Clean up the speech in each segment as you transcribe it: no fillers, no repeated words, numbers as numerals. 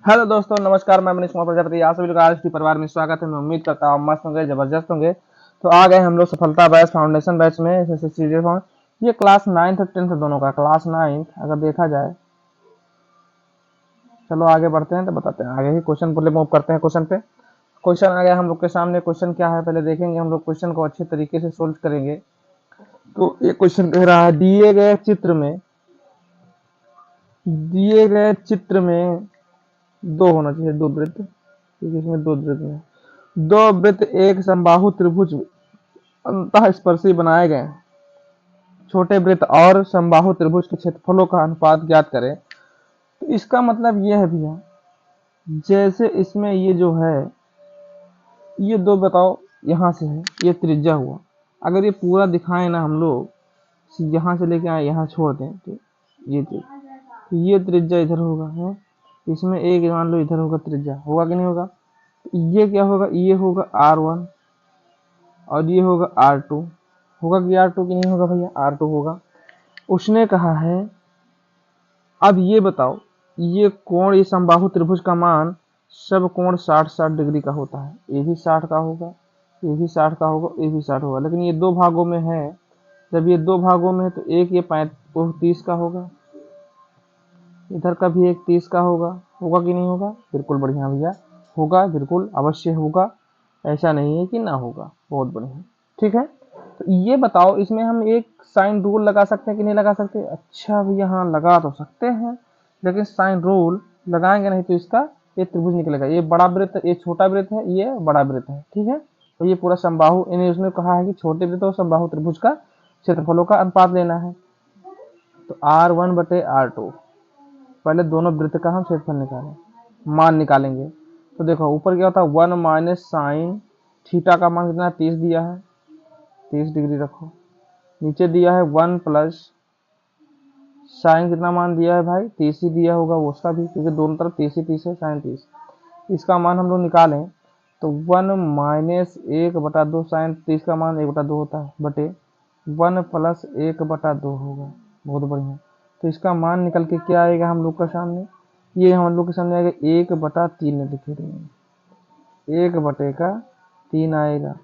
Hello दोस्तों, नमस्कार। मैं मनीष कुमार प्रजापति। आप सभी लोग आज की परिवार में स्वागत है। मैं उम्मीद करता हूँ मस्त होंगे, जबरदस्त होंगे। तो आ गए हम लोग सफलता बैच फाउंडेशन बैच में ये क्लास 9th और 10th दोनों का क्लास 9th अगर देखा जाए। चलो आगे बढ़ते हैं तो बताते हैं। आगे ही क्वेश्चन पर मूव करते हैं। क्वेश्चन पे क्वेश्चन आ गया हम लोग के सामने। क्वेश्चन क्या है पहले देखेंगे। हम लोग क्वेश्चन को अच्छे तरीके से सोल्व करेंगे। तो ये क्वेश्चन कह रहा है दिए गए चित्र में दो होना चाहिए, दो वृत्त, क्योंकि इसमें दो वृत्त हैं। दो वृत्त एक समबाहु त्रिभुज अंतःस्पर्शी बनाए गए। छोटे वृत्त और समबाहु त्रिभुज के क्षेत्रफलों का अनुपात ज्ञात करें। तो इसका मतलब यह है भैया, जैसे इसमें ये जो है, ये दो बताओ, यहाँ से है, ये त्रिज्या हुआ। अगर ये पूरा दिखाएं ना हम लोग, यहाँ से लेके आए यहाँ छोड़ दें, तो ये त्रिज्या इधर होगा है। इसमें एक मान लो इधर होगा, त्रिज्या होगा कि नहीं होगा। तो ये क्या होगा, ये होगा R1 और ये होगा R2। होगा कि R2 की नहीं होगा भैया, R2 होगा। उसने कहा है अब ये बताओ, ये कोण, ये समबाहु त्रिभुज का मान सब कोण 60-60 डिग्री का होता है। ये भी 60 का होगा, ये भी 60 का होगा, ये भी 60 होगा। लेकिन ये दो भागों में है। जब ये दो भागों में है तो एक ये 30 का होगा, इधर का भी एक 30 का होगा। होगा कि नहीं होगा? बिल्कुल बढ़िया भैया, होगा, बिल्कुल अवश्य होगा। ऐसा नहीं है कि ना होगा। बहुत बढ़िया, ठीक है। तो ये बताओ, इसमें हम एक साइन रूल लगा सकते हैं कि नहीं लगा सकते? अच्छा भैया, हाँ लगा तो सकते हैं, लेकिन साइन रूल लगाएंगे नहीं तो इसका ये त्रिभुज निकलेगा। ये बड़ा वृत्त, ये छोटा वृत्त है, ये बड़ा वृत्त है, ठीक है। तो ये पूरा समबाहु, इन्हें उसने कहा है कि छोटे वृत्त और समबाहु त्रिभुज का क्षेत्रफलों का अनुपात लेना है। तो R1/R2, पहले दोनों वृत्त का हम क्षेत्रफल निकालें, मान निकालेंगे। तो देखो ऊपर क्या होता है, 1 माइनस साइन थीटा का मान कितना, 30 दिया है, 30 डिग्री रखो। नीचे दिया है 1 प्लस साइन कितना मान दिया है भाई, 30 ही दिया होगा वो, उसका भी, क्योंकि दोनों तरफ 30 ही 30 है, साइन 30। इसका मान हम लोग निकालें तो 1 माइनस 1/2 साइन 30 का मान 1/2 होता है, बटे 1 प्लस 1/2 होगा। बहुत बढ़िया। तो इसका मान निकल के क्या आएगा हम लोग का सामने, ये हम लोग के सामने आएगा 1/3 लिखे थे, 1/3 आएगा।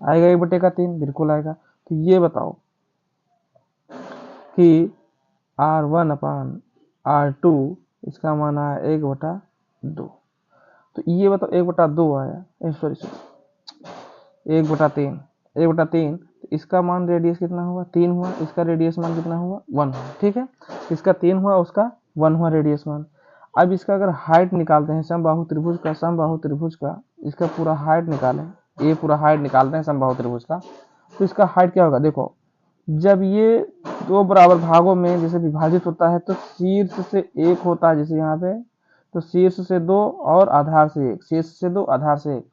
आएगा 1/3, बिल्कुल आएगा। तो ये बताओ कि R1/R2 इसका मान आया 1/2। तो ये बताओ 1/2 आया, सॉरी 1/3, 1/3। तो इसका मान रेडियस कितना हुआ, 3 हुआ। इसका रेडियस मान कितना हुआ, 1 हुआ, ठीक है। इसका 3 हुआ, उसका 1 हुआ रेडियस मान। अब इसका अगर हाइट निकालते हैं समबाहु त्रिभुज का इसका पूरा हाइट निकालें, ये पूरा हाइट निकालते हैं समबाहु त्रिभुज का। तो इसका हाइट क्या होगा, देखो जब ये दो बराबर भागों में जैसे विभाजित होता है तो शीर्ष से एक होता है, जैसे यहाँ पे, तो शीर्ष से 2 और आधार से 1, शीर्ष से 2 आधार से 1।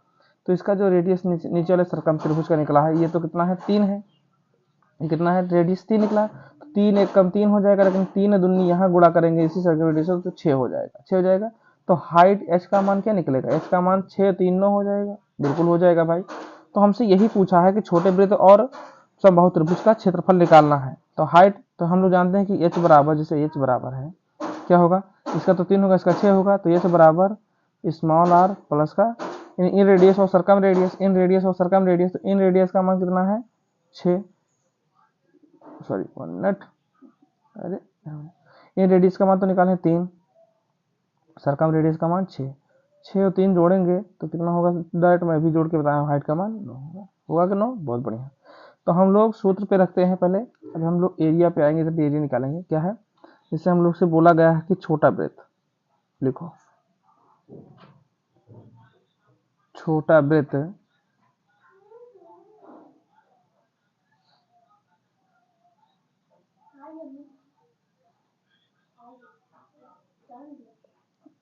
तो इसका जो रेडियस नीचे वाले सर्कम त्रिभुज का निकला है, ये तो कितना है, 3 है। कितना है, रेडियस 3 निकला। तो 3 1 कम 3 हो जाएगा, लेकिन 3 दूनी यहाँ गुणा करेंगे इसी सर्कल रेडियस तो 6 हो जाएगा, 6 हो जाएगा। तो हाइट h का मान क्या निकलेगा, h का मान 6 3 9 हो जाएगा, बिल्कुल हो जाएगा भाई। तो हमसे यही पूछा है कि छोटे वृत्त और समबाहु त्रिभुज का क्षेत्रफल निकालना है। तो हाइट तो हम लोग जानते हैं कि h बराबर, जैसे h बराबर है क्या होगा, इसका तो 3 होगा, इसका 6 होगा। तो h बराबर स्मॉल r प्लस का इन रेडियस और सरकम रेडियस, इन रेडियस और सरकम रेडियस। तो इन रेडियस का मान कितना है, 6, सॉरी 1 मिनट, अरे इन रेडियस का मान तो निकालें 3, सरकम रेडियस का मान 6, 6 और 3 जोड़ेंगे तो कितना होगा, डायरेक्ट मैं भी जोड़ के बताया, हाइट का मान 9 होगा। होगा कि 9? बहुत बढ़िया। तो हम लोग सूत्र पे रखते हैं पहले। अभी हम लोग एरिया पे आएंगे तो एरिया निकालेंगे। क्या है, जिससे हम लोग से बोला गया है कि छोटा वृत्त लिखो, छोटा वृत्त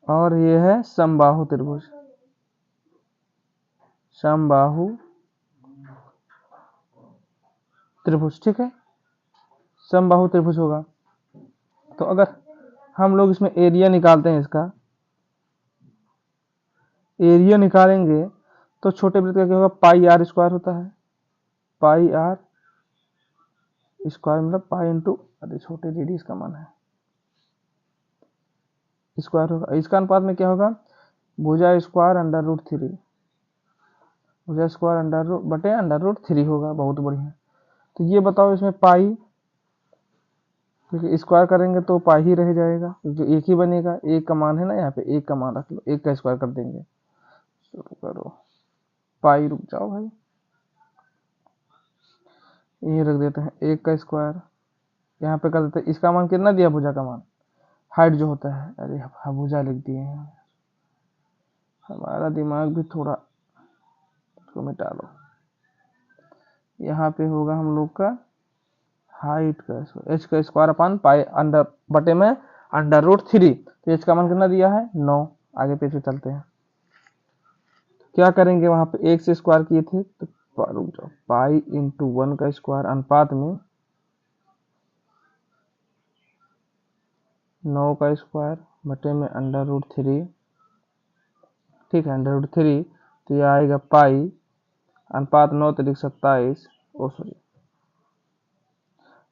और ये है समबाहु त्रिभुज, समबाहु त्रिभुज, ठीक है, समबाहु त्रिभुज होगा। तो अगर हम लोग इसमें एरिया निकालते हैं, इसका एरिया निकालेंगे तो छोटे वृत्त का क्या होगा, पाई आर स्क्वायर होता है, पाई आर स्क्वायर मतलब पाई इंटू, अरे छोटे रेडियस का मान है, स्क्वायर होगा। इसका अनुपात में क्या होगा, भुजा स्क्वायर अंडर रूट थ्री, भुजा स्क्वायर अंडर रूट बटे अंडर रूट थ्री होगा। बहुत बढ़िया। तो ये बताओ इसमें पाई, क्योंकि स्क्वायर करेंगे तो पाई ही रह जाएगा, क्योंकि एक ही बनेगा, एक का मान है ना, यहाँ पे एक का मान रख लो, एक का स्क्वायर कर देंगे। शुरू करो, पाई, रुक जाओ भाई, ये रख देते हैं एक का स्क्वायर, यहाँ पे कर देते हैं। इसका मान कितना दिया, भुजा का मान, हाइट जो होता है, अरे भुजा लिख दिए हैं, हमारा दिमाग भी थोड़ा, इसको मिटा लो। यहाँ पे होगा हम लोग का हाइट का स्क्वायर, एच का स्क्वायर अपान पाई अंडर बटे में अंडर रूट थ्री। तो एच का मान कितना दिया है, 9। आगे पीछे चलते हैं, क्या करेंगे, वहां पे एक से स्क्वायर किए थे, तो रुक जाओ, पाई इंटू 1 का स्क्वायर अनुपात में 9 का स्क्वायर बटे में अंडर रूट थ्री। ठीक है, अंडर रूट थ्री, तो ये आएगा पाई अनुपात 9 तरीक 27, ओ सॉरी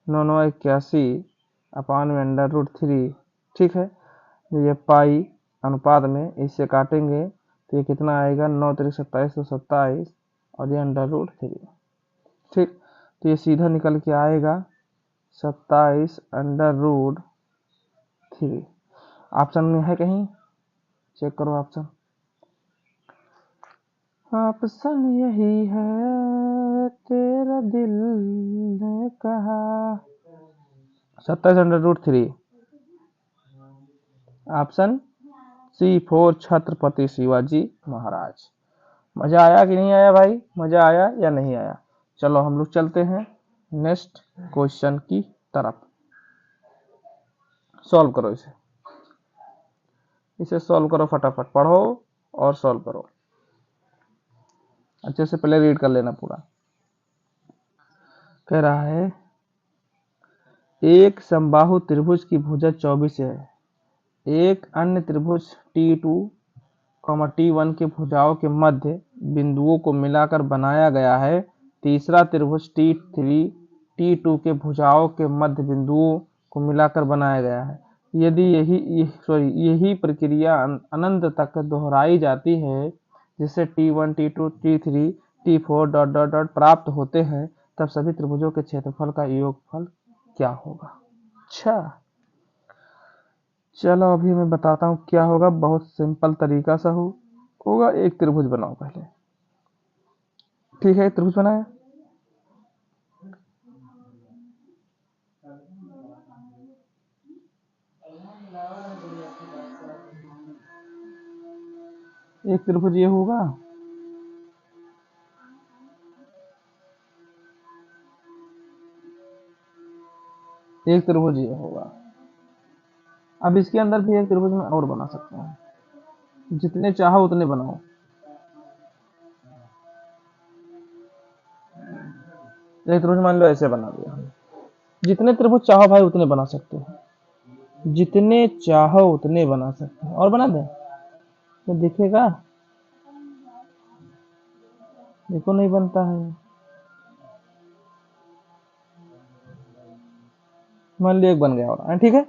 9 9 81 अपान में अंडर रूट थ्री। ठीक है, तो ये पाई अनुपात में इससे काटेंगे तो ये कितना आएगा, 9 तरीक 27 तो 27, और ये अंडर रूट थ्री। ठीक, तो ये सीधा निकल के आएगा 27 अंडर रूट थ्री। ऑप्शन में है कहीं, चेक करो ऑप्शन, ऑप्शन यही है तेरा दिल ने कहा, 27 under root three, option C4 Chhatrapati Shivaji Maharaj. मजा आया कि नहीं आया भाई, मजा आया या नहीं आया। चलो हम लोग चलते हैं नेक्स्ट क्वेश्चन की तरफ। सॉल्व करो इसे सॉल्व करो, फटाफट पढ़ो और सॉल्व करो, अच्छे से पहले रीड कर लेना पूरा। कह रहा है एक समबाहु त्रिभुज की भुजा 24 है, एक अन्य त्रिभुज T2, T1 के भुजाओं के मध्य बिंदुओं को मिलाकर बनाया गया है। तीसरा त्रिभुज T3 T2 के भुजाओं के मध्य बिंदुओं को मिलाकर बनाया गया है। यदि यही प्रक्रिया अनंत तक दोहराई जाती है, जिससे T1 T2 T3 T4 dot dot dot प्राप्त होते हैं, तब सभी त्रिभुजों के क्षेत्रफल का योगफल क्या होगा। अच्छा, चलो अभी मैं बताता हूँ क्या होगा। बहुत सिंपल तरीका सा होगा। एक त्रिभुज बनाओ पहले, ठीक है, त्रिभुज बनाया, एक त्रिभुज ये होगा, एक त्रिभुज ये होगा। अब इसके अंदर भी एक त्रिभुज में और बना सकते हैं, जितने चाहो उतने बनाओ। एक त्रिभुज मान लो ऐसे बना दिया, जितने त्रिभुज चाहो भाई उतने बना सकते हो, जितने चाहो उतने बना सकते हो। और बना दे तो दिखेगा, देखो नहीं बनता है। मान लो एक बन गया और, ठीक है,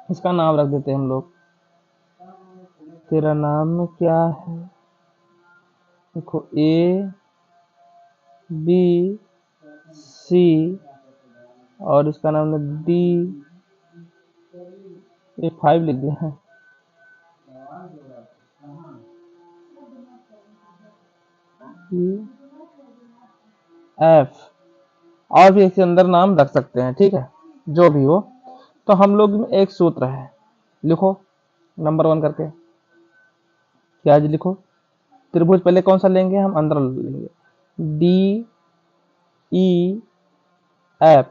इसका नाम रख देते हैं हम लोग। तेरा नाम क्या है, देखो A B C, और इसका नाम D, ये 5 लिख दिया है, F, और भी इसके अंदर नाम रख सकते हैं, ठीक है, जो भी हो। तो हम लोग में एक सूत्र है, लिखो नंबर 1 करके, क्या जी लिखो। त्रिभुज पहले कौन सा लेंगे, हम अंदर लेंगे, D E F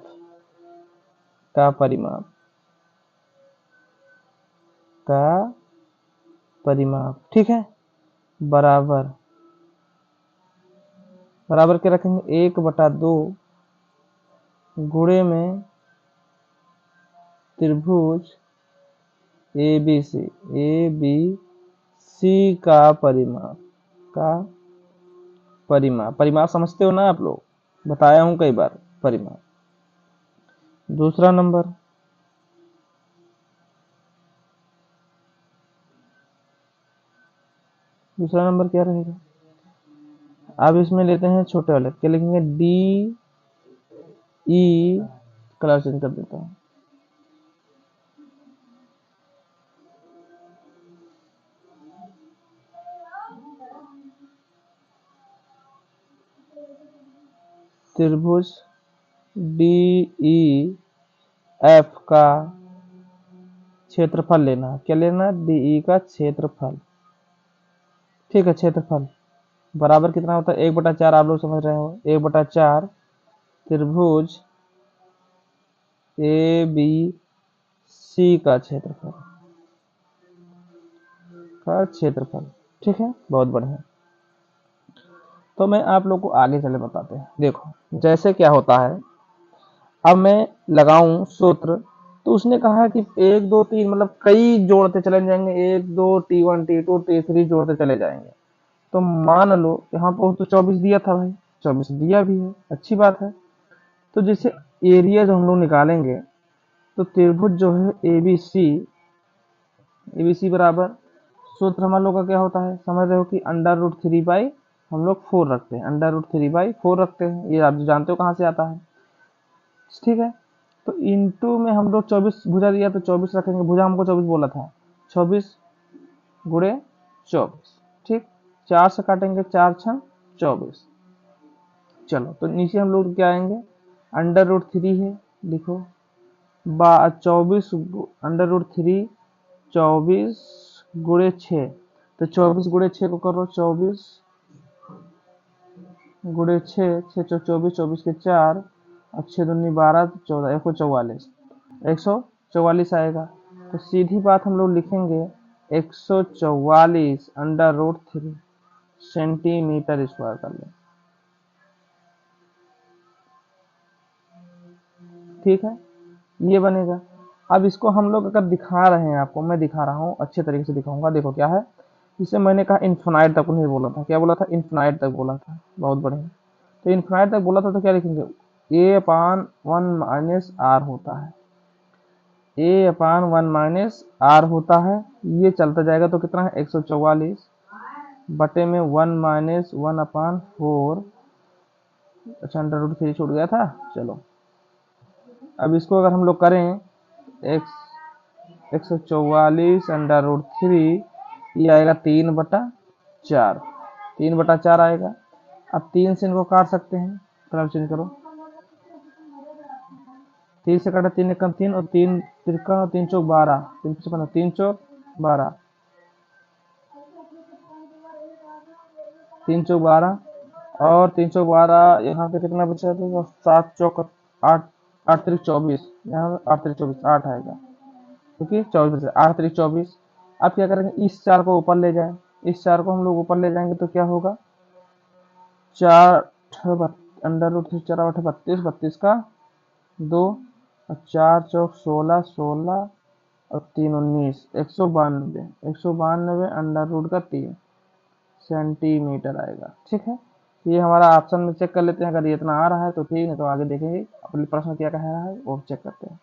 का परिमाप, ठीक है, बराबर बराबर के रखेंगे 1/2 गुणे में त्रिभुज ABC का परिमाप समझते हो ना आप लोग, बताया हूं कई बार परिमाप। दूसरा नंबर दूसरा नंबर क्या रहेगा? अब इसमें लेते हैं छोटे वाले, क्या लिखेंगे? डी ई, कलर चेंज कर देता हूँ, त्रिभुज डी ई एफ का क्षेत्रफल लेना है। क्या लेना? डीई का क्षेत्रफल। ठीक है, क्षेत्रफल बराबर कितना होता है? 1/4। आप लोग समझ रहे हो, 1/4 त्रिभुज ए बी सी का क्षेत्रफल। ठीक है, बहुत बढ़िया। तो मैं आप लोग को आगे चले बताते हैं। देखो जैसे क्या होता है, अब मैं लगाऊं सूत्र, तो उसने कहा कि 1 2 3 मतलब कई जोड़ते चले जाएंगे, 1 2 T1 T2 T3 जोड़ते चले जाएंगे। तो मान लो यहाँ पर तो 24 दिया था भाई, 24 दिया भी है, अच्छी बात है। तो जैसे एरिया जो हम लोग निकालेंगे, तो त्रिभुज जो है एबीसी बराबर, सूत्र हम लोग का क्या होता है, समझ रहे हो कि √3/, हम लोग 4 रखते हैं, √3/4 रखते हैं, ये आप जानते हो कहाँ से आता है। ठीक है, तो इंटू में हम लोग 24 भुजा दिया तो 24 रखेंगे, भुजा हमको 24 बोला था, 24 गुणे 24। ठीक, 4 से काटेंगे, 4 6 24। चलो तो नीचे हम लोग क्या आएंगे, √3 है, लिखो 24 √3, 24 गुणे 6, तो 24 गुणे 6 को करो, 24 गुणे 6, 6 चौ 24, 24 के 4, और 6 दूनी 12, 14, 144, 144 आएगा। तो सीधी बात हम लोग लिखेंगे 144 √3 सेंटीमीटर स्क्वायर कर लें। ठीक है, ये बनेगा। अब इसको हम लोग अगर दिखा रहे हैं, आपको मैं दिखा रहा हूँ, अच्छे तरीके से दिखाऊंगा। देखो क्या है, जिसे मैंने कहा इन्फिनाइट तक उन्हें बोला था, क्या बोला था? इन्फिनाइट तक बोला था, बहुत बढ़िया। तो इन्फिनाइट तक बोला था तो क्या लिखेंगे, a/1 - r होता है, a/1 - r होता है। ये चलता जाएगा तो कितना है, 144 बटे में 1 - 1/4। अच्छा, √3 छूट गया था, चलो। अब इसको अगर हम लोग करें, एक्स 144 √3, ये आएगा 3/4, 3/4 आएगा। अब 3 से इनको काट सकते हैं, कलर चेंज करो, 3 से काटा, 3 एकम 3, और 3 तिरका, और 3 चौक 12, 3 55, 3 चौक 12, 3 चौक 12, और 3 चौक 12, यहाँ पे कितना बचा? तो 7 चौक 8, 8 तिरिक 24, यहाँ 8 तिरिक 24 8 आएगा, क्योंकि 24 बचे, 8 तिरिक 24। अब क्या करेंगे, इस 4 को ऊपर ले जाए, इस 4 को हम लोग ऊपर ले जाएंगे तो क्या होगा, 4 √3 4 8 32, 32 का 2, और 4 चौक 16, 16, और 3 19, 192, 192 √3 सेंटीमीटर आएगा। ठीक है, ये हमारा ऑप्शन में चेक कर लेते हैं, अगर ये इतना आ रहा है तो ठीक है, तो आगे देखेंगे अपने प्रश्न क्या कह रहा है वो चेक करते हैं।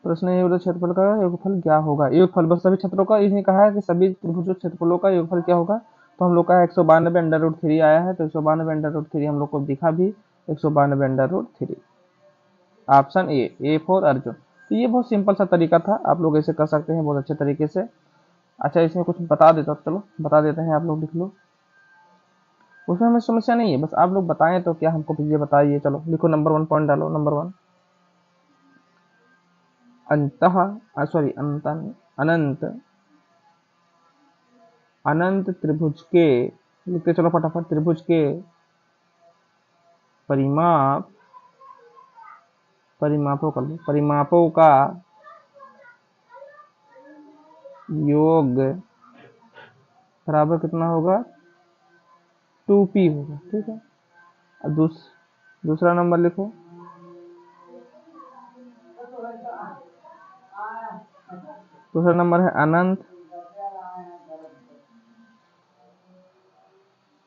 प्रश्न ये बोला, क्षेत्रफल का योगफल क्या होगा? योगफल बस सभी क्षेत्रों का, इसने कहा है कि सभी त्रिभुजों क्षेत्रफलों का योगफल क्या होगा। तो हम लोग का 192 √3 आया है, तो 192 √3 हम लोग को दिखा भी, 192 √3, ऑप्शन ए फॉर अर्जुन। तो ये बहुत सिंपल सा तरीका था, आप लोग ऐसे कर सकते हैं बहुत अच्छे तरीके से। अच्छा, इसमें कुछ बता देता, चलो बता देते हैं, आप लोग लिख लो, उसमें हमें समस्या नहीं है, बस आप लोग बताएं तो क्या हमको ये बताइए। चलो लिखो, नंबर 1 पॉइंट डालो, नंबर 1, सॉरी अनंत अनंत त्रिभुज के, लिखते चलो फटाफट, त्रिभुज के परिमाप, परिमापों कर लो, परिमापों का योग बराबर कितना होगा, 2p होगा। ठीक है, अब दूसरा नंबर लिखो, दूसरा नंबर है अनंत,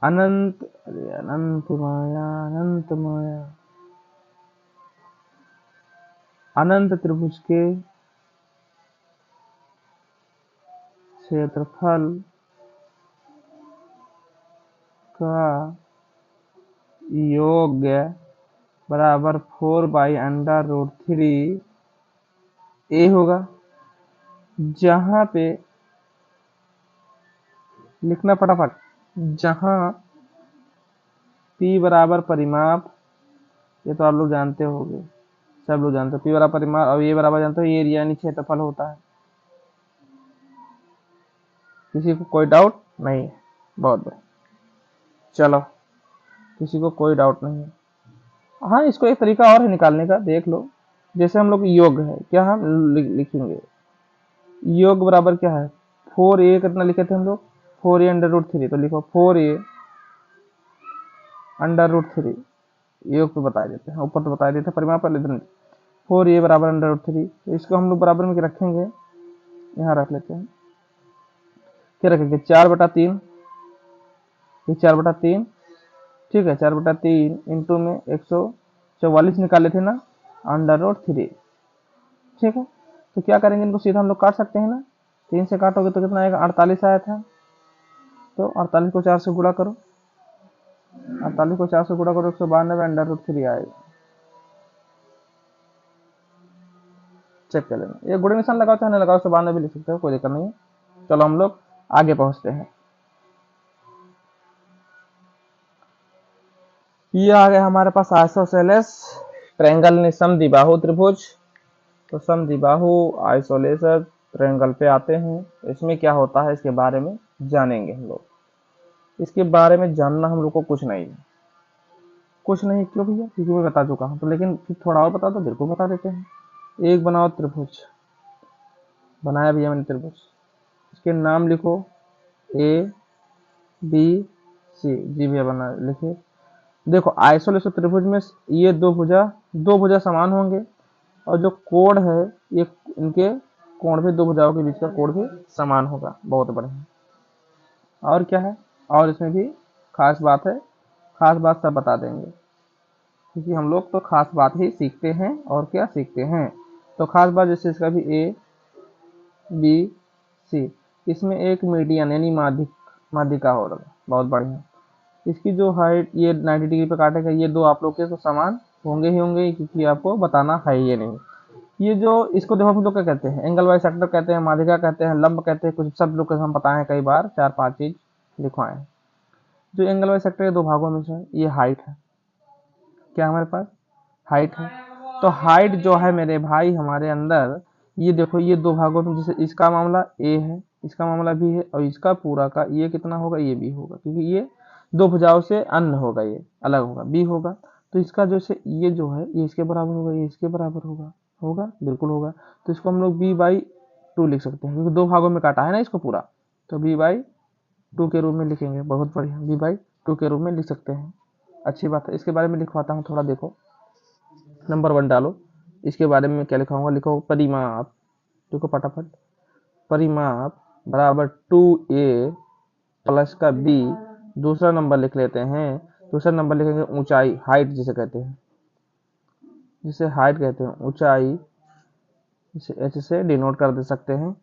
अनंत, अरे अनंत माया, अनंत माया, अनंत त्रिभुज के क्षेत्रफल का योग बराबर 4/√3 ए होगा, जहां पे लिखना फटाफट, जहां P बराबर परिमाप, ये तो आप लोग जानते होंगे, सब लोग जानते हैं P बराबर परिमाप, और ये बराबर जानते हो ये एरिया यानी क्षेत्रफल होता है। किसी को कोई डाउट नहीं है? बहुत बढ़िया, चलो किसी को कोई डाउट नहीं है। हाँ, इसको एक तरीका और है निकालने का, देख लो। जैसे हम लोग योग है, क्या हम लिखेंगे, योग बराबर क्या है, 4a कितना लिखे थे हम लोग, 4a√3, तो लिखो 4a√3, योग तो बता देते हैं, ऊपर तो बता देते हैं परिमाप पर, इधर 4a बराबर √3, तो इसको हम लोग बराबर में रखेंगे, यहाँ रख लेते हैं, क्या रखेंगे 4/3, ये 4/3, ठीक है, 4/3 इंटू में 144 निकाले थे ना, √3, ठीक है। तो क्या करेंगे, इनको सीधा हम लोग काट सकते हैं ना, 3 से काटोगे तो कितना आएगा, 48 आया था, तो 48 को 4 से गुणा करो, 48 को 4 से गुणा करो, 192 √3 आएगा। चेक कर लेना, ये गुणे निशान लगाओ चाहे नहीं लगाओ, 192 भी लिख सकते हो, कोई दिक्कत नहीं है। चलो हम लोग आगे पहुंचते हैं। ये आ गया हमारे पास आइसोसेलेस ट्रायंगल, समद्विबाहु त्रिभुज। तो समद्विबाहु आइसोलेस ट्रायंगल पे आते हैं, तो इसमें क्या होता है इसके बारे में जानेंगे हम लोग। इसके बारे में जानना हम लोग को कुछ नहीं है, कुछ नहीं, क्यों भैया, क्योंकि मैं बता चुका हूँ, तो लेकिन फिर थोड़ा और बता दो, बिल्कुल बता देते हैं। एक बनाओ त्रिभुज, बनाया भैया मैंने त्रिभुज, इसके नाम लिखो ए बी सी, जी भैया बना लिखे। देखो आइसोलेस त्रिभुज में ये दो भुजा समान होंगे, और जो कोण है ये इनके कोण भी, दो भुजाओं के बीच का कोण भी समान होगा। बहुत बढ़िया, और क्या है, और इसमें भी खास बात है, खास बात सब बता देंगे, क्योंकि हम लोग तो खास बात ही सीखते हैं, और क्या सीखते हैं। तो खास बात जैसे इसका भी ए बी सी, इसमें एक मीडियन यानी माध्यिका हो रहा है। बहुत बढ़िया, इसकी जो हाइट ये 90 डिग्री पे काटेगा, ये दो आप लोग के तो समान होंगे ही होंगे, क्योंकि आपको बताना है ये नहीं। ये जो इसको देखो हम लोग क्या कहते हैं, एंगल बाइसेक्टर कहते हैं, माध्यिका कहते हैं, लंब कहते हैं, कुछ सब लोग के हम बताए हैं कई बार, 4-5 चीज लिखवाए हैं। जो एंगल बाइसेक्टर के दो भागों में से ये हाइट है, क्या हमारे पास हाइट है। तो हाइट जो है मेरे भाई हमारे अंदर, ये देखो ये दो भागों में, जैसे इसका मामला ए है, इसका मामला बी है, और इसका पूरा का ये कितना होगा, ये बी होगा, क्योंकि ये दो भुजाओं से अन्य होगा, ये अलग होगा, बी होगा। तो इसका जैसे ये जो है ये इसके बराबर होगा, ये इसके बराबर होगा, होगा बिल्कुल होगा। तो इसको हम लोग b/2 लिख सकते हैं, क्योंकि दो भागों में काटा है ना इसको पूरा, तो b/2 के रूप में लिखेंगे। बहुत बढ़िया, b/2 के रूप में लिख सकते हैं, अच्छी बात है। इसके बारे में लिखवाता हूँ, थोड़ा देखो, नंबर 1 डालो, इसके बारे में क्या लिखाऊंगा, लिखो परिमाप, देखो फटाफट, परिमाप बराबर 2a प्लस का b। दूसरा नंबर लिख लेते हैं, दूसरा नंबर लिखेंगे ऊंचाई, हाइट जिसे कहते हैं, जिसे हाइट कहते हैं, ऊंचाई, इसे h से डिनोट कर दे सकते हैं,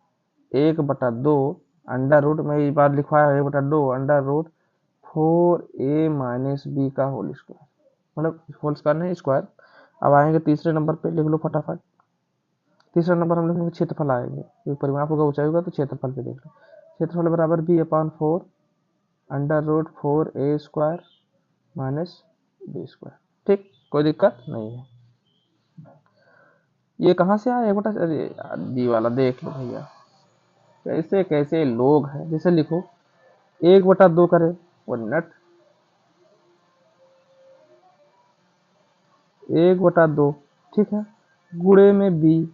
1/2 अंडर रूट में इस बार लिखवाया है 1/2 अंडर रूट 4a - b का होल स्क्वायर, मतलब होल स्क्वायर नहीं स्क्वायर। अब आएंगे तीसरे नंबर पे, लिख लो फटाफट। तीसरा नंबर हम लिखेंगे क्षेत्रफल आएंगे, क्योंकि परिमाप होगा ऊंचाई होगा, तो क्षेत्रफल पे देख लो, क्षेत्रफल बराबर b/4 under root 4a² - b²। ठीक, कोई दिक्कत नहीं है। ये कहाँ से आया बेटा, अरे डी वाला देख लो भैया, कैसे कैसे लोग हैं। जैसे लिखो 1/2 करे वो नट, 1/2, ठीक है, गुणे में b,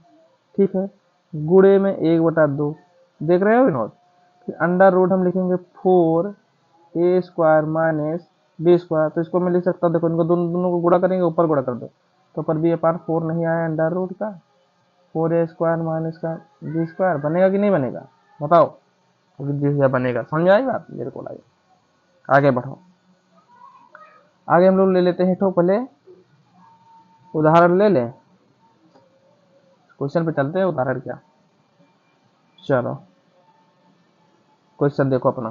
ठीक है, गुणे में 1/2, देख रहे हो विनोद। फिर अंडर रूट हम लिखेंगे 4a² - b², तो इसको मैं लिख सकता हूँ, देखो इनको दोनों को गुणा करेंगे, ऊपर गुणा कर दो, तो पर b/4 नहीं आया अंडर रूट का, 4a² - इसका b² बनेगा कि नहीं बनेगा, बताओ। तो बनेगा, समझ आई बात, मेरे को लगे। आगे बढ़ो, आगे हम लोग ले लेते हैं, तो पहले उदाहरण ले लें, क्वेश्चन पे चलते हैं, उदाहरण क्या, चलो क्वेश्चन देखो अपना,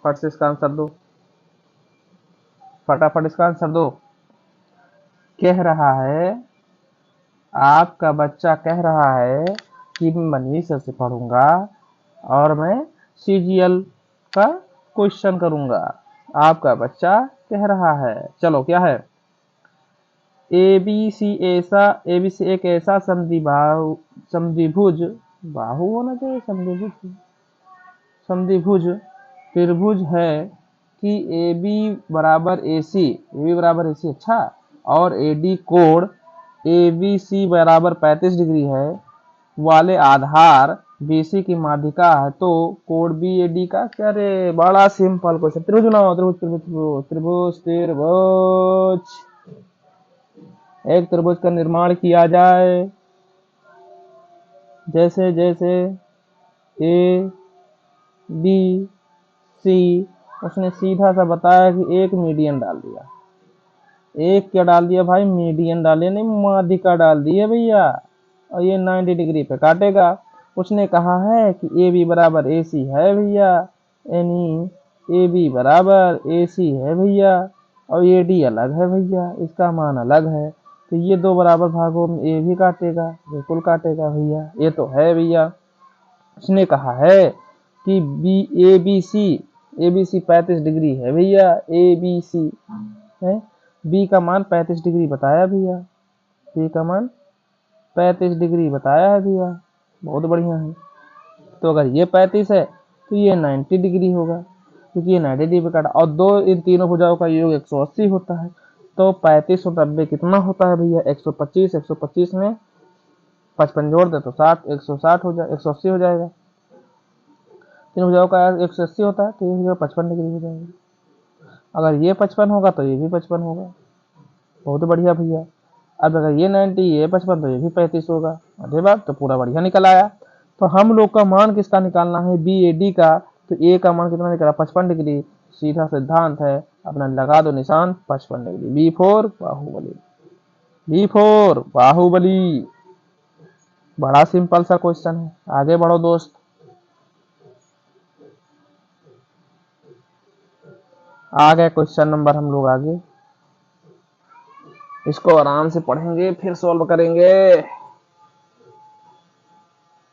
फट से इसका आंसर दो, फटाफट इसका आंसर दो। कह रहा है, आपका बच्चा कह रहा है कि मैं बनवी सर से पढ़ूंगा और मैं सीजीएल का क्वेश्चन करूंगा। आपका बच्चा कह रहा है। चलो क्या है, एबीसी एक ऐसा समद्विभुज, बाहु होना चाहिए, समद्विभुज त्रिभुज है कि ए बी बराबर ए सी, अच्छा, और एडी कोण ए बी सी बराबर 35 डिग्री है वाले आधार बीसी की माध्यिका है, तो कोण बी ए डी का क्या रे, बड़ा सिंपल क्वेश्चन। त्रिभुज बनाओ, त्रिभुज त्रिभुज त्रिभुज त्रिभुज, एक त्रिभुज का निर्माण किया जाए। जैसे जैसे ए बी सी, उसने सीधा सा बताया कि एक मीडियन डाल दिया। एक क्या डाल दिया भाई, मीडियन डाले नहीं, माध्यिका डाल दी है भैया, और ये 90 डिग्री पे काटेगा। उसने कहा है कि ए बी बराबर ए सी है भैया, यानी ए बी बराबर ए सी है भैया, और ए डी अलग है भैया, इसका मान अलग है, तो ये दो बराबर भागों में ए भी काटेगा, बिल्कुल काटेगा भैया, ये तो है भैया। उसने कहा है कि ए बी सी 35 डिग्री है भैया, ए बी सी है, बी का मान 35 डिग्री बताया भैया, बी का मान 35 डिग्री बताया है भैया, बहुत बढ़िया है। तो अगर ये 35 है तो ये 90 डिग्री होगा, क्योंकि ये 90 डिग्री पे काटा, और दो इन तीनों भुजाओं का योग 180 होता है, तो 35 और 90 कितना होता है भैया, 125। 125 में 55 जोड़ दे तो 60, 160 हो जाए, 180 हो जाएगा। तीन भुजाओं का 180 होता है, तो ये 55 डिग्री हो जाएगा। अगर ये 55 होगा तो ये भी 55 होगा, बहुत बढ़िया भैया। अब अगर ये 90, ये 55, तो ये भी 35 होगा। अरे बात तो पूरा बढ़िया निकल आया। तो हम लोग का मान किसका निकालना है, बी ए डी का, तो ए का मान कितना निकला, 55 डिग्री। सीधा सिद्धांत है अपना, लगा दो निशान 55 degree. B for Baahubali, B for Baahubali, बड़ा सिंपल सा क्वेश्चन है। आगे बढ़ो दोस्त, आ गए क्वेश्चन नंबर, हम लोग आगे इसको आराम से पढ़ेंगे फिर सॉल्व करेंगे,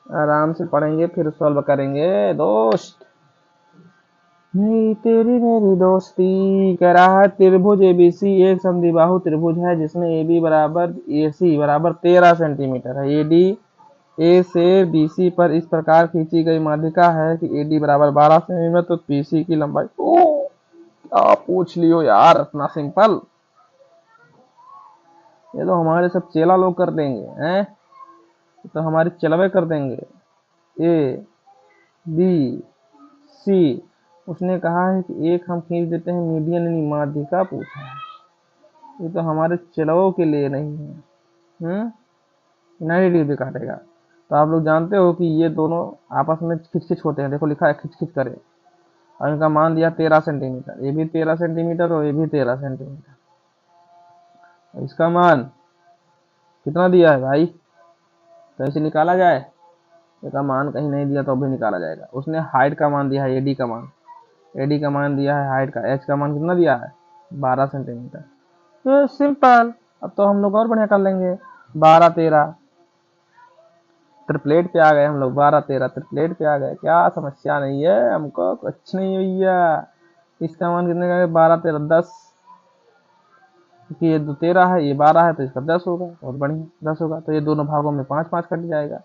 आराम से पढ़ेंगे फिर सॉल्व करेंगे दोस्त। मेरी तेरी मेरी दोस्ती। कह रहा है त्रिभुज एबीसी एक समद्विबाहु त्रिभुज है जिसमें ए बी बराबर ए सी बराबर 13 सेंटीमीटर है। एडी ए से बीसी पर इस प्रकार खींची गई माध्यिका है कि एडी बराबर 12 सेंटीमीटर, तो बीसी की लंबाई, ओ क्या पूछ लियो यार, इतना सिंपल, ये तो हमारे सब चेला लोग कर देंगे हैं, तो हमारी चलवे कर देंगे। ए बी सी, उसने कहा है कि एक हम खींच देते हैं, मीडियन यानी माध्यिका पूछा है, ये तो हमारे चलवों के लिए नहीं है। 90 डिग्री काटेगा। तो आप लोग जानते हो कि ये दोनों आपस में खिचखिच होते हैं, देखो लिखा है खिचखिच करे, और इनका मान दिया 13 सेंटीमीटर, ये भी 13 सेंटीमीटर और ये भी 13 सेंटीमीटर, इसका मान कितना दिया है भाई, कैसे निकाला जाए, इसका मान कहीं नहीं दिया तो भी निकाला जाएगा। उसने हाइट का मान दिया है, एडी का मान, एडी का मान दिया है हाइट का, एच का मान कितना दिया है, 12 सेंटीमीटर। तो सिंपल, अब तो हम लोग और बढ़िया कर लेंगे। 12 13 ट्रिपलेट पे आ गए हम लोग, 12 13 ट्रिपलेट पे आ गए, क्या समस्या नहीं है हमको, कुछ नहीं भैया। इसका मान कितने का है, 12 13 10, क्योंकि ये 13 है, ये 12 है, तो इसका 10 होगा, बहुत बढ़िया 10 होगा। तो ये दोनों भागों में 5 5 कट जाएगा,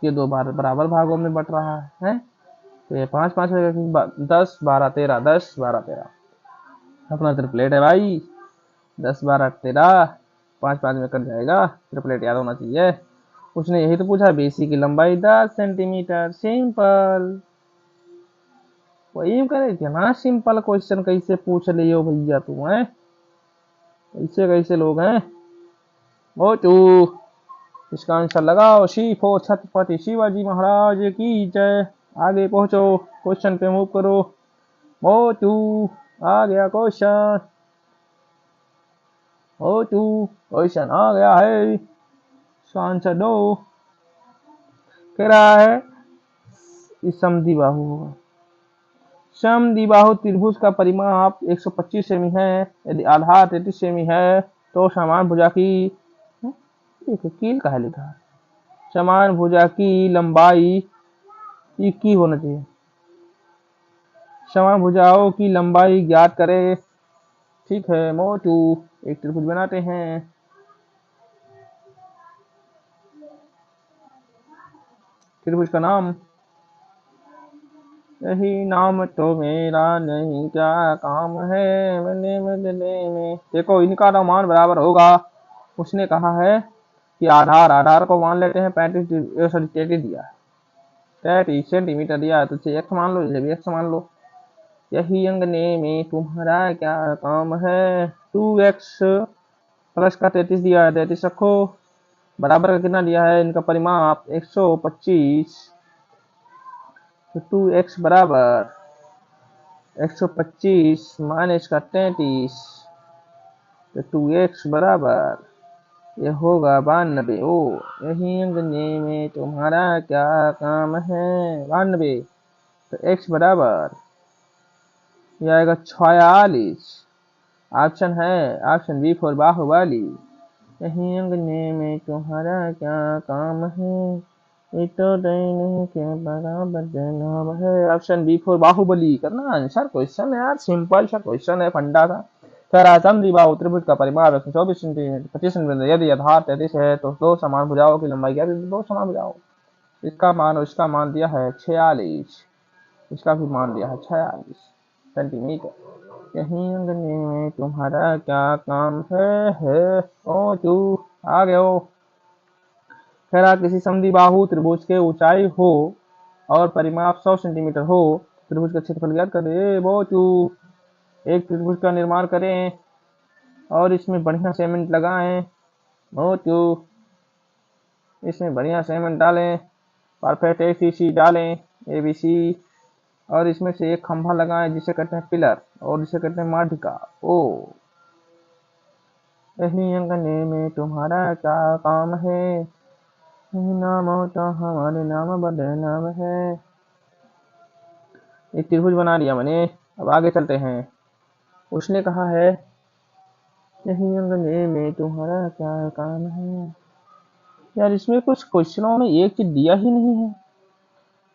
ये दो बराबर भागों में बट रहा है, तो ये 5 5 होगा, क्योंकि 10 12 13 10 12 13 अपना ट्रिपलेट है भाई, 10 12 13, 5 5 में कट जाएगा, ट्रिपलेट याद होना चाहिए। उसने यही तो पूछा, बीसी की लंबाई 10 सेंटीमीटर, सिंपल। वही करे, इतना सिंपल क्वेश्चन कैसे पूछ लियो भैया तुम, है कैसे कैसे लोग हैं। ओ तू, इसका आंसर लगाओ, शी फो छत्रपति शिवाजी महाराज की जय। आगे पहुंचो, क्वेश्चन पे मूव करो। ओ तू, आ गया क्वेश्चन, ओ तू, क्वेश्चन आ गया है, इसका आंसर दो। कह रहा है इस समद्विबाहु होगा, समद्विबाहु त्रिभुज का परिमाप 125 सेमी है। यदि आधार 33 सेमी है तो समान भुजा की कील कहा लिखा है, समान भुजा की लंबाई की होना चाहिए। समान भुजाओं की लंबाई ज्ञात करें। ठीक है मोटू, एक त्रिभुज बनाते हैं। त्रिभुज का नाम, यही नाम तो मेरा नहीं क्या काम है मैंने बदले में। देखो इनका तो मान बराबर होगा। उसने कहा है कि आधार को मान लेते हैं 33 दिया है, 33 सेंटीमीटर दिया है, तो x मान लो, इसे भी x मान लो। यही अंगने में तुम्हारा क्या काम है। 2x प्लस का 33 दिया है, 33 रखो, बराबर का कितना दिया है, इनका परिमाप 125। तो 2x बराबर 125 माइनस का 33, तो 2x बराबर ये होगा 92। ओ यही अंगने में तुम्हारा क्या काम है, 92। तो x बराबर ये आएगा 46। ऑप्शन है ऑप्शन बी फॉर बाहुबली। यही अंगने में तुम्हारा क्या काम है, ये तो नहीं के बराबर जनाब है। ऑप्शन बी फॉर बाहुबली करना आंसर। क्वेश्चन है यार, सिंपल सा क्वेश्चन है, फंडा था। समद्विबाहु त्रिभुज का परिमाप 124 सेंटीमीटर 25 सेंटीमीटर। यदि आधार 33 है तो दो समान भुजाओं की लंबाई क्या, दो समान भुजाओं, इसका मान और इसका मान दिया है 46, इसका भी मान दिया है 46 सेंटीमीटर। यही अंगने में तुम्हारा क्या काम है ओ तू आ गए हो। खैर किसी समद्विबाहु त्रिभुज के ऊंचाई हो और परिमाप 100 सेंटीमीटर हो, त्रिभुज का क्षेत्रफल ज्ञात करें। वो चू एक त्रिभुज का निर्माण करें और इसमें बढ़िया सीमेंट लगाएं। वो चू इसमें बढ़िया सीमेंट डालें, परफेक्ट एसीसी डालें, एबीसी, और इसमें से एक खंभा लगाएं जिसे कहते हैं पिलर और जिसे कहते हैं माध्यिका। ओ यही अंगने में तुम्हारा क्या काम है, नाम तो हमारे नाम बदनाम है। एक त्रिभुज बना लिया मैंने, अब आगे चलते हैं। उसने कहा है यही अंगने में तुम्हारा क्या काम है। यार इसमें कुछ क्वेश्चनों में एक चीज दिया ही नहीं है,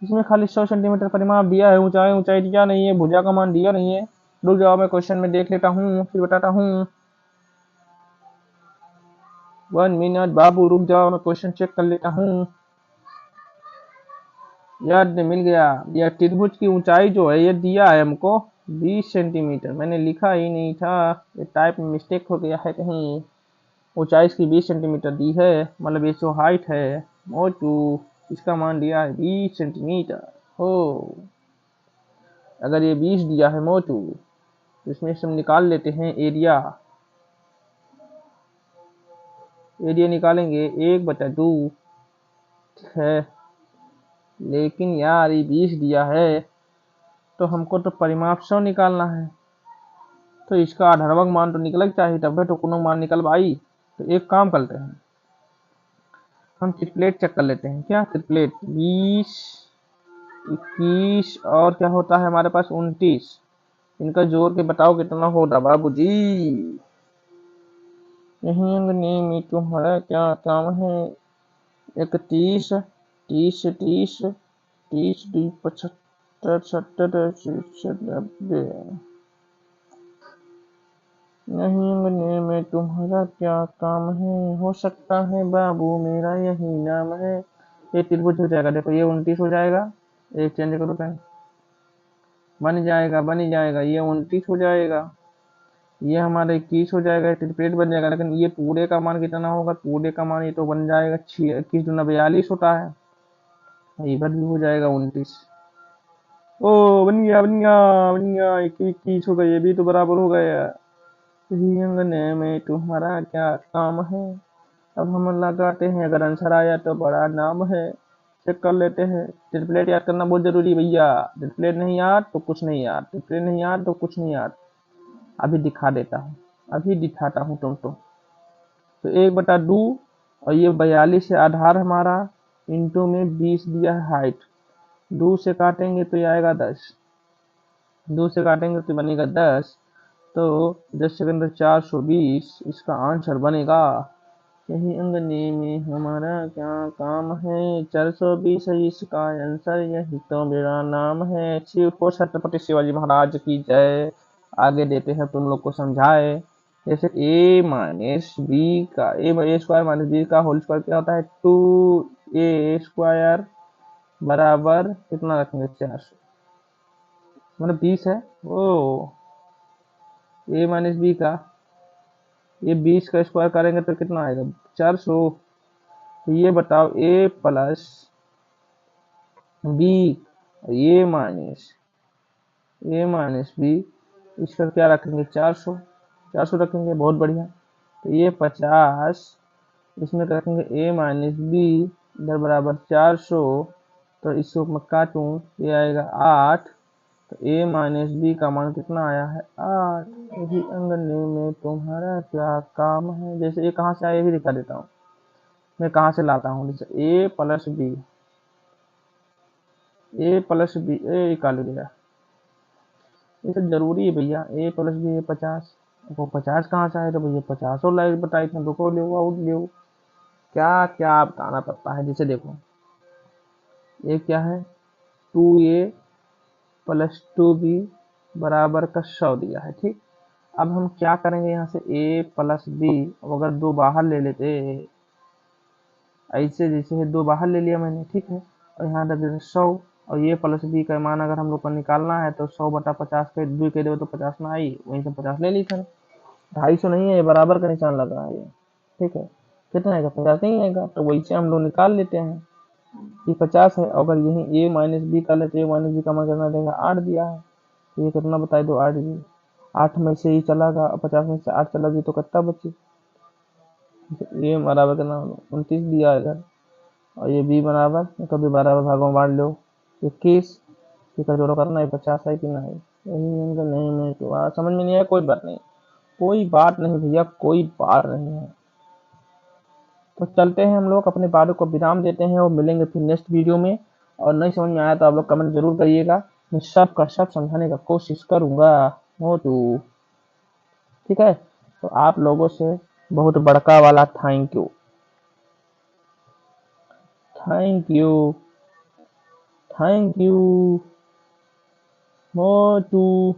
इसमें खाली 100 सेंटीमीटर परिमाप दिया है, ऊंचाई दिया नहीं है, भुजा का मान दिया नहीं है। रुक जाओ मैं क्वेश्चन में देख लेता हूँ फिर बताता हूँ। 1 मिनट बाबू रुक जाओ, मैं क्वेश्चन चेक कर लेता हूँ। यार मिल गया। यह त्रिभुज की ऊंचाई जो है ये दिया है हमको 20 सेंटीमीटर, मैंने लिखा ही नहीं था, ये टाइप में मिस्टेक हो गया है कहीं। ऊंचाई इसकी 20 सेंटीमीटर दी है, मतलब ये जो हाइट है मोटू, इसका मान दिया है 20 सेंटीमीटर हो। अगर ये 20 दिया है मोटू तो इसमें से हम निकाल लेते हैं एरिया। एरिया निकालेंगे 1/2 है, लेकिन यार ये 20 दिया है तो हमको तो परिमाप 100 निकालना है, तो इसका आधारवर्ग मान तो निकल चाहिए, तब तो कोनो मान निकल भाई। तो एक काम करते हैं, हम ट्रिपलेट चेक कर लेते हैं। क्या ट्रिपलेट 20 21 और क्या होता है हमारे पास 29, इनका जोड़ के बताओ कितना होगा बाबू जी। यही अंगने में तुम्हारा क्या काम है। 31 30 30 30 75 70 90। यही अंगने में तुम्हारा क्या काम है, हो सकता है बाबू मेरा यही नाम है। ये त्रिभुज हो जाएगा, देखो ये 29 हो जाएगा, एक चेंज करो पेन, बन जाएगा ये 29 हो जाएगा, ये हमारा 21 हो जाएगा, ट्रिपलेट बन जाएगा। लेकिन ये पूरे का मान कितना होगा, पूरे का मान ये तो बन जाएगा 21 दूना 42 होता है, इधर भी हो जाएगा 29। ओ बन गया 21 हो गया, ये भी तो बराबर हो गया। इसी अंगने में तुम्हारा क्या काम है। अब हम लगाते हैं, अगर आंसर आया तो बड़ा नाम है। चेक कर लेते हैं। ट्रिपलेट याद करना बहुत जरूरी भैया, ट्रिपलेट नहीं याद तो कुछ नहीं याद, ट्रिपलेट नहीं याद तो कुछ नहीं याद। अभी दिखा देता हूँ, अभी दिखाता हूँ तुमको। तो 1/2 और ये 42 है आधार हमारा, इंटू में 20 दिया है हाइट, 2 से काटेंगे तो ये आएगा 10, 2 से काटेंगे तो बनेगा 10। तो 10 के अंदर 420, इसका आंसर बनेगा। यही अंगने में हमारा क्या काम है, 420 है इसका आंसर, यही तो मेरा नाम है। शिव को छत्रपति शिवाजी महाराज की जय। आगे देते हैं तुम लोग को समझाए। जैसे a माइनस बी का ए स्क्वायर माइनस बी का होल स्क्वायर क्या होता है, 2a स्क्वायर बराबर कितना रखेंगे, 400, मतलब 20 है। ओ a माइनस बी का, ये 20 का स्क्वायर करेंगे तो कितना आएगा, 400। तो ये बताओ a plus B, A minus B, इसका क्या रखेंगे, 400। 400 रखेंगे, बहुत बढ़िया। तो ये 50, इसमें रखेंगे a माइनस बी इधर बराबर 400। तो इसको मैं काटूं, ये आएगा 8। तो a माइनस बी का मान कितना आया है, 8। यही अंगने में तुम्हारा क्या काम है। जैसे ये कहाँ से आया ये भी दिखा देता हूँ, मैं कहाँ से लाता हूँ। जैसे a प्लस बी ए निकाल गया, ये तो जरूरी है भैया। a प्लस बी ए 50, वो 50 कहाँ से आए, तो भैया 50 और लाइक बताई थी, रुको ले आउट ले। क्या क्या बताना पड़ता है। जैसे देखो ये क्या है, 2a प्लस 2b बराबर का 100 दिया है, ठीक। अब हम क्या करेंगे, यहाँ से a प्लस बी, अगर दो बाहर ले लेते, ऐसे जैसे दो बाहर ले लिया मैंने, ठीक है, और यहाँ रख देते 100। और ये प्लस बी का मान अगर हम लोग को निकालना है तो 100/50 के बी के दे तो 50 ना आई, वहीं से 50 ले ली था। 250 नहीं है, ये बराबर का निशान लगा है ये, ठीक है। कितना आएगा, 50 नहीं आएगा, तो वही से हम लोग निकाल लेते हैं। ये 50 है, अगर यही a माइनस बी कर लेते, a माइनस बी का मान कितना देगा, 8 दिया है। तो ये कितना बताए दो, 8 जी। 8 में से ही चला गया, 50 में से 8 चला गई तो कितना बची, ये बराबर कितना, 29 दिया है इधर। और ये b बराबर, कभी बराबर भागों में बांट लो, 21। इसका जोड़ो करना है, 50 है कि नहीं। यही अंकल नहीं, मेरे को समझ में नहीं आया, कोई बात नहीं, कोई बात नहीं भैया, कोई बात नहीं है। तो चलते हैं हम लोग, अपने बातों को विराम देते हैं और मिलेंगे फिर नेक्स्ट वीडियो में। और नहीं समझ में आया तो आप लोग कमेंट जरूर करिएगा, मैं सब का सब समझाने का कोशिश करूंगा। हो तो ठीक है। तो आप लोगों से बहुत बड़का वाला thank you, thank you, thank you Motu.